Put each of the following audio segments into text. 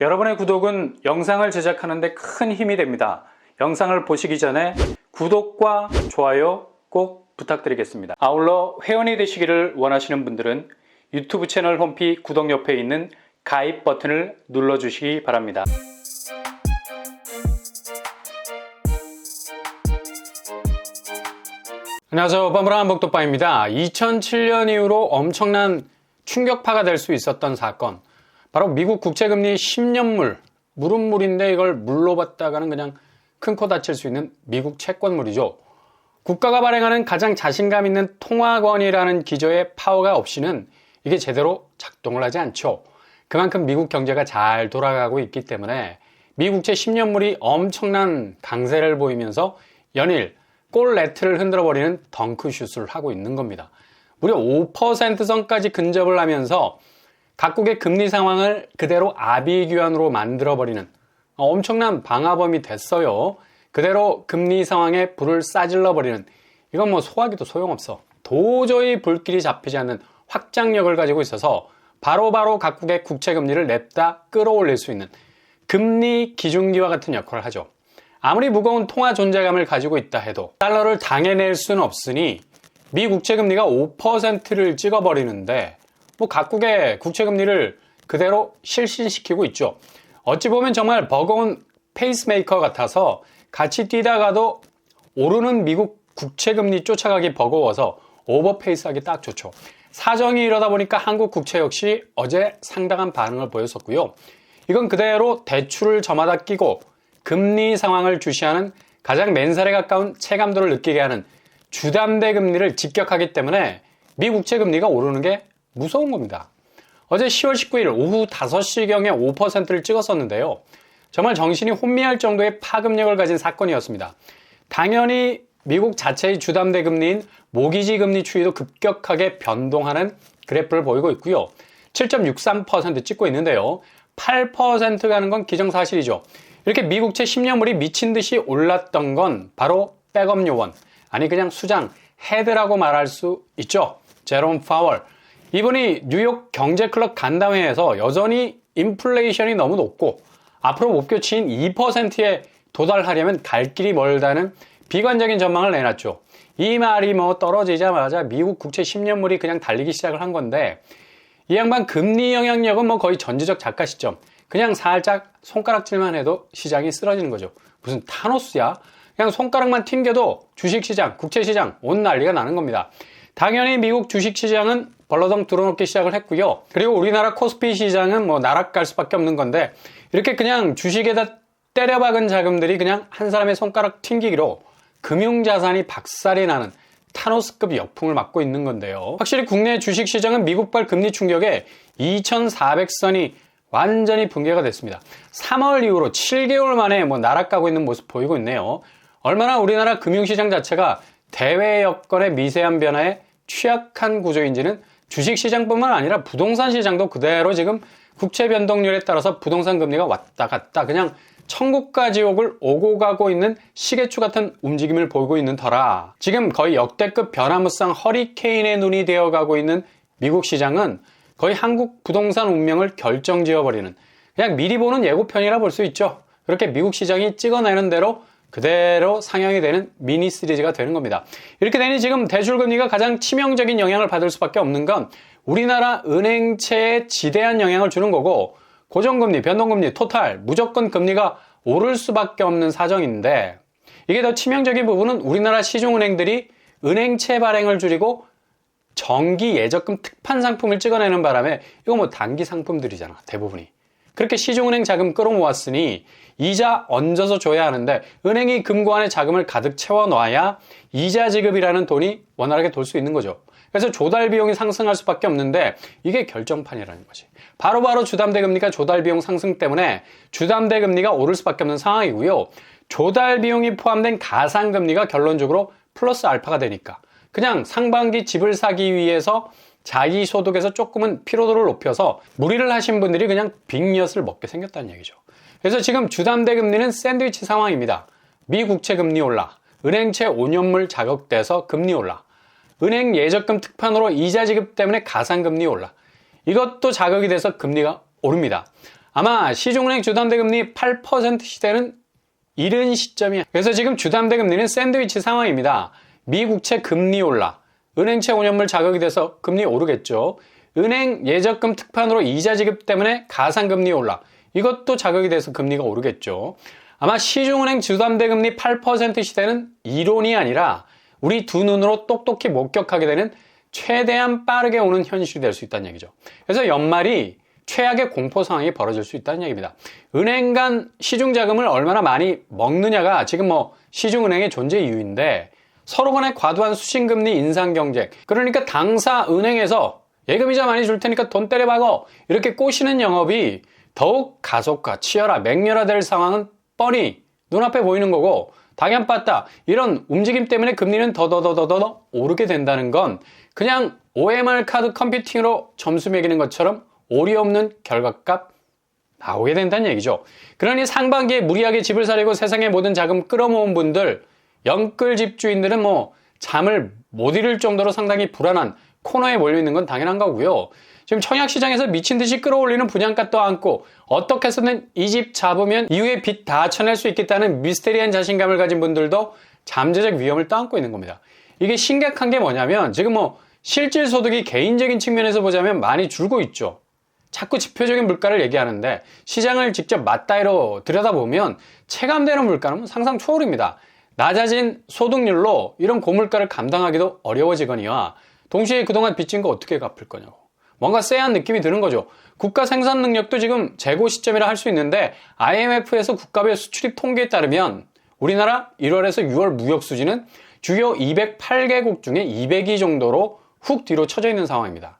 여러분의 구독은 영상을 제작하는 데 큰 힘이 됩니다. 영상을 보시기 전에 구독과 좋아요 꼭 부탁드리겠습니다. 아울러 회원이 되시기를 원하시는 분들은 유튜브 채널 홈피 구독 옆에 있는 가입 버튼을 눌러주시기 바랍니다. 안녕하세요. 빠물한 복덕방입니다. 2007년 이후로 엄청난 충격파가 될 수 있었던 사건, 바로 미국 국채금리 10년물, 물은 물인데 이걸 물로 받다가는 그냥 큰 코 다칠 수 있는 미국 채권물이죠. 국가가 발행하는 가장 자신감 있는 통화권이라는 기조의 파워가 없이는 이게 제대로 작동을 하지 않죠. 그만큼 미국 경제가 잘 돌아가고 있기 때문에 미국채 10년물이 엄청난 강세를 보이면서 연일 골레트를 흔들어버리는 덩크슛을 하고 있는 겁니다. 무려 5% 선까지 근접을 하면서 각국의 금리 상황을 그대로 아비규환으로 만들어버리는 엄청난 방화범이 됐어요. 그대로 금리 상황에 불을 싸질러버리는, 이건 뭐 소화기도 소용없어. 도저히 불길이 잡히지 않는 확장력을 가지고 있어서 바로바로 각국의 국채금리를 냅다 끌어올릴 수 있는 금리 기준기와 같은 역할을 하죠. 아무리 무거운 통화 존재감을 가지고 있다 해도 달러를 당해낼 수는 없으니 미 국채금리가 5%를 찍어버리는데 뭐 각국의 국채금리를 그대로 실신시키고 있죠. 어찌 보면 정말 버거운 페이스메이커 같아서 같이 뛰다가도 오르는 미국 국채금리 쫓아가기 버거워서 오버페이스하기 딱 좋죠. 사정이 이러다 보니까 한국 국채 역시 어제 상당한 반응을 보였었고요. 이건 그대로 대출을 저마다 끼고 금리 상황을 주시하는 가장 맨살에 가까운 체감도를 느끼게 하는 주담대 금리를 직격하기 때문에 미 국채 금리가 오르는 게 무서운 겁니다. 어제 10월 19일 오후 5시경에 5%를 찍었었는데요. 정말 정신이 혼미할 정도의 파급력을 가진 사건이었습니다. 당연히 미국 자체의 주담대 금리인 모기지 금리 추이도 급격하게 변동하는 그래프를 보이고 있고요. 7.63% 찍고 있는데요. 8% 가는 건 기정사실이죠. 이렇게 미국채 10년물이 미친 듯이 올랐던 건 바로 백업 요원, 아니 그냥 수장, 헤드라고 말할 수 있죠. 제롬 파월. 이분이 뉴욕 경제클럽 간담회에서 여전히 인플레이션이 너무 높고 앞으로 목표치인 2%에 도달하려면 갈 길이 멀다는 비관적인 전망을 내놨죠. 이 말이 뭐 떨어지자마자 미국 국채 10년물이 그냥 달리기 시작을 한 건데, 이 양반 금리 영향력은 뭐 거의 전지적 작가 시점. 그냥 살짝 손가락질만 해도 시장이 쓰러지는 거죠. 무슨 타노스야? 그냥 손가락만 튕겨도 주식시장, 국채시장 온 난리가 나는 겁니다. 당연히 미국 주식시장은 벌러덩 들어놓기 시작을 했고요. 그리고 우리나라 코스피 시장은 뭐 나락갈 수밖에 없는 건데, 이렇게 그냥 주식에다 때려박은 자금들이 그냥 한 사람의 손가락 튕기기로 금융자산이 박살이 나는 타노스급 역풍을 맞고 있는 건데요. 확실히 국내 주식시장은 미국발 금리 충격에 2400선이 완전히 붕괴가 됐습니다. 3월 이후로 7개월 만에 뭐 나락가고 있는 모습 보이고 있네요. 얼마나 우리나라 금융시장 자체가 대외 여건의 미세한 변화에 취약한 구조인지는 주식시장뿐만 아니라 부동산 시장도 그대로 지금 국채 변동률에 따라서 부동산 금리가 왔다 갔다 그냥 천국과 지옥을 오고 가고 있는 시계추 같은 움직임을 보이고 있는 터라 지금 거의 역대급 변화무쌍 허리케인의 눈이 되어가고 있는 미국 시장은 거의 한국 부동산 운명을 결정지어버리는, 그냥 미리 보는 예고편이라 볼 수 있죠. 그렇게 미국 시장이 찍어내는 대로 그대로 상향이 되는 미니 시리즈가 되는 겁니다. 이렇게 되니 지금 대출금리가 가장 치명적인 영향을 받을 수밖에 없는 건 우리나라 은행채에 지대한 영향을 주는 거고, 고정금리, 변동금리, 토탈, 무조건 금리가 오를 수밖에 없는 사정인데, 이게 더 치명적인 부분은 우리나라 시중은행들이 은행채 발행을 줄이고 정기 예적금 특판 상품을 찍어내는 바람에, 이거 뭐 단기 상품들이잖아 대부분이. 그렇게 시중은행 자금 끌어모았으니 이자 얹어서 줘야 하는데, 은행이 금고안에 자금을 가득 채워놔야 이자 지급이라는 돈이 원활하게 돌 수 있는 거죠. 그래서 조달 비용이 상승할 수밖에 없는데, 이게 결정판이라는 거지. 바로바로 주담대 금리가 조달 비용 상승 때문에 주담대 금리가 오를 수밖에 없는 상황이고요. 조달 비용이 포함된 가상 금리가 결론적으로 플러스 알파가 되니까 그냥 상반기 집을 사기 위해서 자기 소득에서 조금은 피로도를 높여서 무리를 하신 분들이 그냥 빅엿을 먹게 생겼다는 얘기죠. 그래서 지금 주담대 금리는 샌드위치 상황입니다. 미 국채 금리 올라, 은행채 5년물 자극돼서 금리 올라, 은행 예적금 특판으로 이자 지급 때문에 가상금리 올라, 이것도 자극이 돼서 금리가 오릅니다. 아마 시중은행 주담대금리 8% 시대는 이른 시점이야. 그래서 지금 주담대금리는 샌드위치 상황입니다. 미국채 금리 올라, 은행채 5년물 자극이 돼서 금리 오르겠죠. 은행 예적금 특판으로 이자 지급 때문에 가상금리 올라, 이것도 자극이 돼서 금리가 오르겠죠. 아마 시중은행 주담대금리 8% 시대는 이론이 아니라 우리 두 눈으로 똑똑히 목격하게 되는 최대한 빠르게 오는 현실이 될 수 있다는 얘기죠. 그래서 연말이 최악의 공포 상황이 벌어질 수 있다는 얘기입니다. 은행 간 시중 자금을 얼마나 많이 먹느냐가 지금 시중은행의 존재 이유인데, 서로 간의 과도한 수신금리 인상 경쟁, 그러니까 당사 은행에서 예금이자 많이 줄 테니까 돈 때려박어, 이렇게 꼬시는 영업이 더욱 가속화, 치열화, 맹렬화될 상황은 뻔히 눈앞에 보이는 거고, 당연받다 이런 움직임 때문에 금리는 더더더더더 오르게 된다는 건 그냥 OMR 카드 컴퓨팅으로 점수 매기는 것처럼 오리 없는 결과값 나오게 된다는 얘기죠. 그러니 상반기에 무리하게 집을 사려고 세상의 모든 자금 끌어모은 분들, 영끌 집주인들은 잠을 못 이룰 정도로 상당히 불안한 코너에 몰려 있는 건 당연한 거고요. 지금 청약시장에서 미친 듯이 끌어올리는 분양가 안고 어떻게 해서든 이 집 잡으면 이후에 빚 다 쳐낼 수 있겠다는 미스테리한 자신감을 가진 분들도 잠재적 위험을 떠안고 있는 겁니다. 이게 심각한 게 뭐냐면 지금 실질 소득이 개인적인 측면에서 보자면 많이 줄고 있죠. 자꾸 지표적인 물가를 얘기하는데 시장을 직접 맞다이로 들여다보면 체감되는 물가는 상상 초월입니다. 낮아진 소득률로 이런 고물가를 감당하기도 어려워지거니와 동시에 그동안 빚진 거 어떻게 갚을 거냐고. 뭔가 쎄한 느낌이 드는 거죠. 국가 생산 능력도 지금 재고 시점이라 할 수 있는데 IMF에서 국가별 수출입 통계에 따르면 우리나라 1월에서 6월 무역 수지는 주요 208개국 중에 202 정도로 훅 뒤로 처져 있는 상황입니다.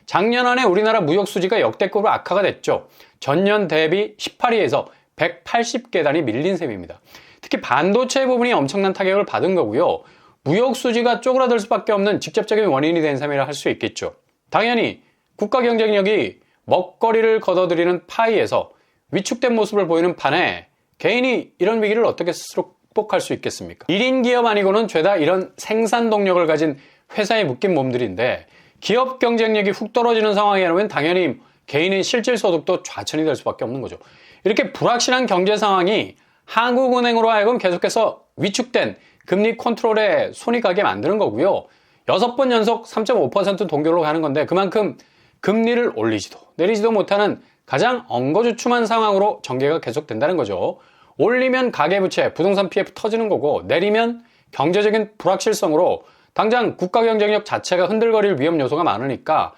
작년 안에 우리나라 무역 수지가 역대급으로 악화가 됐죠. 전년 대비 18위에서 180계단이 밀린 셈입니다. 특히 반도체 부분이 엄청난 타격을 받은 거고요. 무역 수지가 쪼그라들 수밖에 없는 직접적인 원인이 된 셈이라 할 수 있겠죠. 당연히 국가 경쟁력이 먹거리를 걷어들이는 파이에서 위축된 모습을 보이는 판에 개인이 이런 위기를 어떻게 스스로 극복할 수 있겠습니까? 1인 기업 아니고는 죄다 이런 생산 동력을 가진 회사에 묶인 몸들인데 기업 경쟁력이 훅 떨어지는 상황이라면 당연히 개인의 실질 소득도 좌천이 될 수밖에 없는 거죠. 이렇게 불확실한 경제 상황이 한국은행으로 하여금 계속해서 위축된 금리 컨트롤에 손이 가게 만드는 거고요. 6번 연속 3.5% 동결로 가는 건데 그만큼 금리를 올리지도 내리지도 못하는 가장 엉거주춤한 상황으로 전개가 계속된다는 거죠. 올리면 가계부채, 부동산 PF 터지는 거고 내리면 경제적인 불확실성으로 당장 국가 경쟁력 자체가 흔들거릴 위험 요소가 많으니까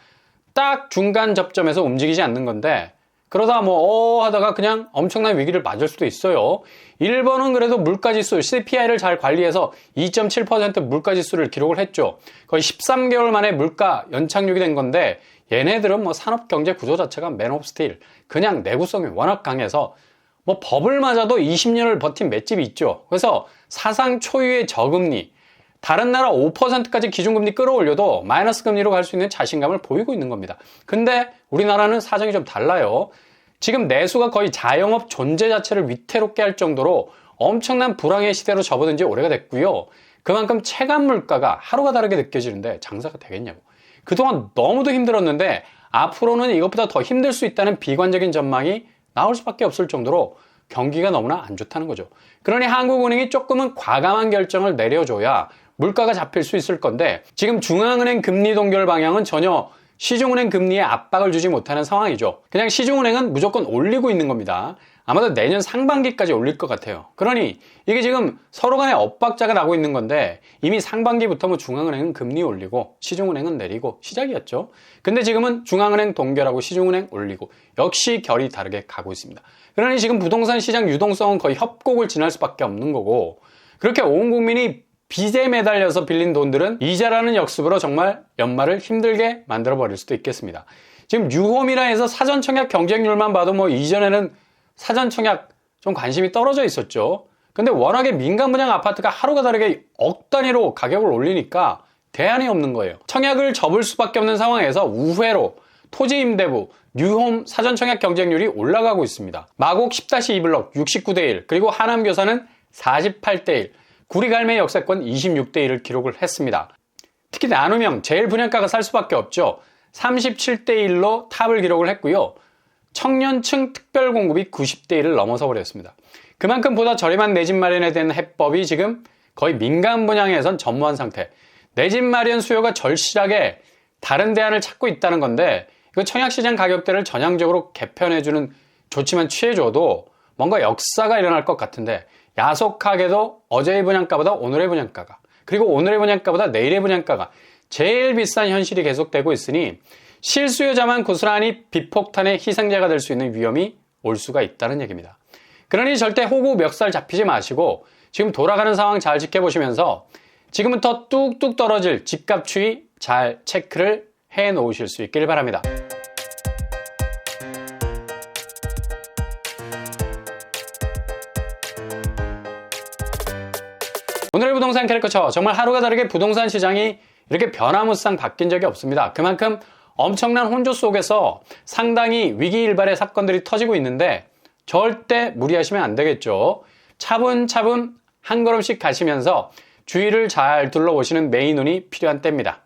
딱 중간 접점에서 움직이지 않는 건데 그러다 하다가 그냥 엄청난 위기를 맞을 수도 있어요. 일본은 그래도 물가지수 CPI를 잘 관리해서 2.7% 물가지수를 기록을 했죠. 거의 13개월 만에 물가 연착륙이 된 건데 얘네들은 산업경제 구조 자체가 맨 오브 스틸 그냥 내구성이 워낙 강해서 법을 맞아도 20년을 버틴 맷집이 있죠. 그래서 사상 초유의 저금리, 다른 나라 5%까지 기준금리 끌어올려도 마이너스 금리로 갈 수 있는 자신감을 보이고 있는 겁니다. 근데 우리나라는 사정이 좀 달라요. 지금 내수가 거의 자영업 존재 자체를 위태롭게 할 정도로 엄청난 불황의 시대로 접어든 지 오래가 됐고요. 그만큼 체감 물가가 하루가 다르게 느껴지는데 장사가 되겠냐고. 그동안 너무도 힘들었는데 앞으로는 이것보다 더 힘들 수 있다는 비관적인 전망이 나올 수밖에 없을 정도로 경기가 너무나 안 좋다는 거죠. 그러니 한국은행이 조금은 과감한 결정을 내려줘야 물가가 잡힐 수 있을 건데 지금 중앙은행 금리 동결 방향은 전혀 시중은행 금리에 압박을 주지 못하는 상황이죠. 그냥 시중은행은 무조건 올리고 있는 겁니다. 아마도 내년 상반기까지 올릴 것 같아요. 그러니 이게 지금 서로 간에 엇박자가 나고 있는 건데 이미 상반기부터 중앙은행은 금리 올리고 시중은행은 내리고 시작이었죠. 근데 지금은 중앙은행 동결하고 시중은행 올리고 역시 결이 다르게 가고 있습니다. 그러니 지금 부동산 시장 유동성은 거의 협곡을 지날 수밖에 없는 거고 그렇게 온 국민이 빚에 매달려서 빌린 돈들은 이자라는 역습으로 정말 연말을 힘들게 만들어버릴 수도 있겠습니다. 지금 뉴홈이라 해서 사전청약 경쟁률만 봐도 이전에는 사전청약 좀 관심이 떨어져 있었죠. 근데 워낙에 민간 분양 아파트가 하루가 다르게 억 단위로 가격을 올리니까 대안이 없는 거예요. 청약을 접을 수밖에 없는 상황에서 우회로 토지임대부, 뉴홈 사전청약 경쟁률이 올라가고 있습니다. 마곡 10-2블럭 69대1 그리고 하남교사는 48대1 구리갈매 역세권 26대1을 기록을 했습니다. 특히 나눔형 제일 분양가가 살 수밖에 없죠. 37대1로 탑을 기록을 했고요. 청년층 특별 공급이 90대 1을 넘어서 버렸습니다. 그만큼 보다 저렴한 내 집 마련에 대한 해법이 지금 거의 민간 분양에선 전무한 상태. 내 집 마련 수요가 절실하게 다른 대안을 찾고 있다는 건데, 이거 청약시장 가격대를 전향적으로 개편해주는 조치만 취해줘도 뭔가 역사가 일어날 것 같은데, 야속하게도 어제의 분양가보다 오늘의 분양가가, 그리고 오늘의 분양가보다 내일의 분양가가 제일 비싼 현실이 계속되고 있으니 실수요자만 고스란히 비폭탄의 희생자가 될 수 있는 위험이 올 수가 있다는 얘기입니다. 그러니 절대 호구 멱살 잡히지 마시고 지금 돌아가는 상황 잘 지켜보시면서 지금부터 뚝뚝 떨어질 집값 추이 잘 체크를 해 놓으실 수 있길 바랍니다. 오늘의 부동산 캐릭터처, 정말 하루가 다르게 부동산 시장이 이렇게 변화무쌍 바뀐 적이 없습니다. 그만큼 엄청난 혼조 속에서 상당히 위기일발의 사건들이 터지고 있는데 절대 무리하시면 안 되겠죠. 차분차분 한 걸음씩 가시면서 주위를 잘 둘러보시는 매인운이 필요한 때입니다.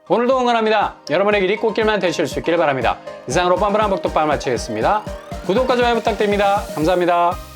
오늘도 응원합니다. 여러분의 길이 꽃길만 되실 수 있기를 바랍니다. 이상으로 뻔뻔한 복덕방을 마치겠습니다. 구독과 좋아요 부탁드립니다. 감사합니다.